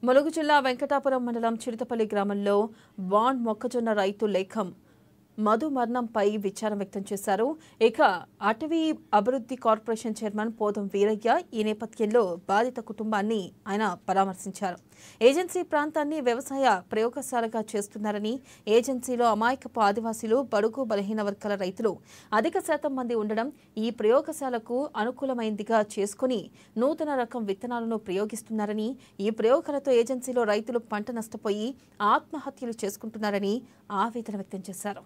ములుగు జిల్లా వెంకటాపురం మండలం చిరుతపల్లి గ్రామంలో బాండ్ మొక్కజొన్న రైతు లేఖం మధు మరణంపై విచారం వ్యక్తం చేశారు. ఇక అటవీ అభివృద్ధి కార్పొరేషన్ చైర్మన్ పోదం వీరయ్య ఈ నేపథ్యంలో బాధిత కుటుంబాన్ని ఆయన పరామర్శించారు. ఏజెన్సీ ప్రాంతాన్ని వ్యవసాయ ప్రయోగశాలగా చేస్తున్నారని, ఏజెన్సీలో అమాయకపు ఆదివాసీలు, బడుగు బలహీన వర్గాల రైతులు అధిక శాతం మంది ఉండడం ఈ ప్రయోగశాలకు అనుకూలమైందిగా చేసుకుని నూతన రకం విత్తనాలను ప్రయోగిస్తున్నారని, ఈ ప్రయోగాలతో ఏజెన్సీలో రైతులు పంట నష్టపోయి ఆత్మహత్యలు చేసుకుంటున్నారని ఆవేదన వ్యక్తం చేశారు.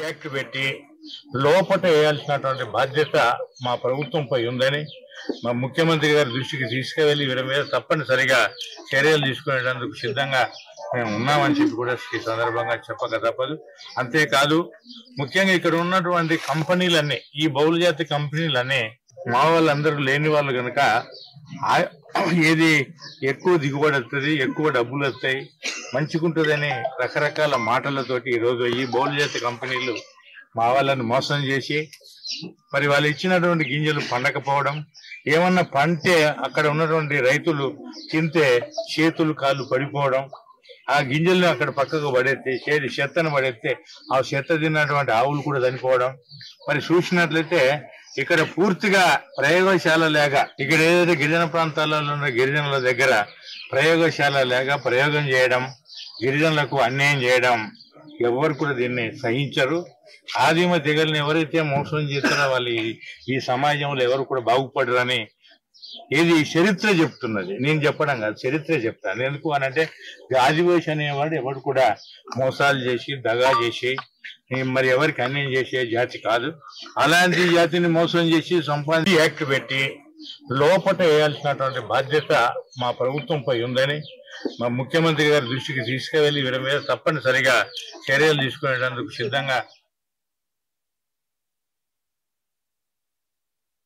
యాక్ట్ పెట్టి లోపట వేయాల్సినటువంటి బాధ్యత మా ప్రభుత్వంపై ఉందని మా ముఖ్యమంత్రి గారి దృష్టికి తీసుకువెళ్లి వీరి మీద తప్పనిసరిగా చర్యలు తీసుకునేందుకు సిద్ధంగా మేము ఉన్నామని చెప్పి కూడా ఈ సందర్భంగా చెప్పక తప్పదు. అంతేకాదు, ముఖ్యంగా ఇక్కడ ఉన్నటువంటి కంపెనీలన్నీ, ఈ బహుళజాతి కంపెనీలన్నీ మా వాళ్ళందరూ లేని వాళ్ళు కనుక ఏది ఎక్కువ దిగుబడి వస్తుంది, ఎక్కువ డబ్బులు వస్తాయి, మంచిగుంటుందని రకరకాల మాటలతోటి ఈరోజు ఈ బహుళజాతి కంపెనీలు మా వాళ్ళని మోసం చేసి మరి వాళ్ళు ఇచ్చినటువంటి గింజలు పండకపోవడం, ఏమన్నా పంటే అక్కడ ఉన్నటువంటి రైతులు తింటే చేతులు కాళ్ళు పడిపోవడం, ఆ గింజలను అక్కడ పక్కకు పడేస్తే చెత్తను పడేస్తే ఆ చెత్త తిన్నటువంటి ఆవులు కూడా చనిపోవడం. మరి చూసినట్లయితే ఇక్కడ పూర్తిగా ప్రయోగశాల లేక, ఇక్కడ ఏదైతే గిరిజన ప్రాంతాలలో ఉన్న గిరిజనుల దగ్గర ప్రయోగశాల లేక ప్రయోగం చేయడం, గిరిజనులకు అన్యాయం చేయడం ఎవరు కూడా దీన్ని సహించరు. ఆదిమ తెగల్ని ఎవరైతే మోసం చేస్తారో వాళ్ళు ఈ సమాజంలో ఎవరు కూడా బాగుపడరని ఇది చరిత్ర చెప్తున్నది. నేను చెప్పడం కాదు, చరిత్ర చెప్తాను. ఎందుకు అనంటే ఆదివాసి అనేవాడు ఎవరు కూడా మోసాలు చేసి దగా చేసి మరి ఎవరికి అన్యాయం చేసే జాతి కాదు. అలాంటి జాతిని మోసం చేసి సంపాదించి యాక్ట్ పెట్టి లోపట వేయాల్సినటువంటి బాధ్యత మా ప్రభుత్వంపై ఉందని మా ముఖ్యమంత్రి గారి దృష్టికి తీసుకువెళ్లి వీరి మీద తప్పనిసరిగా చర్యలు తీసుకునేందుకు సిద్ధంగా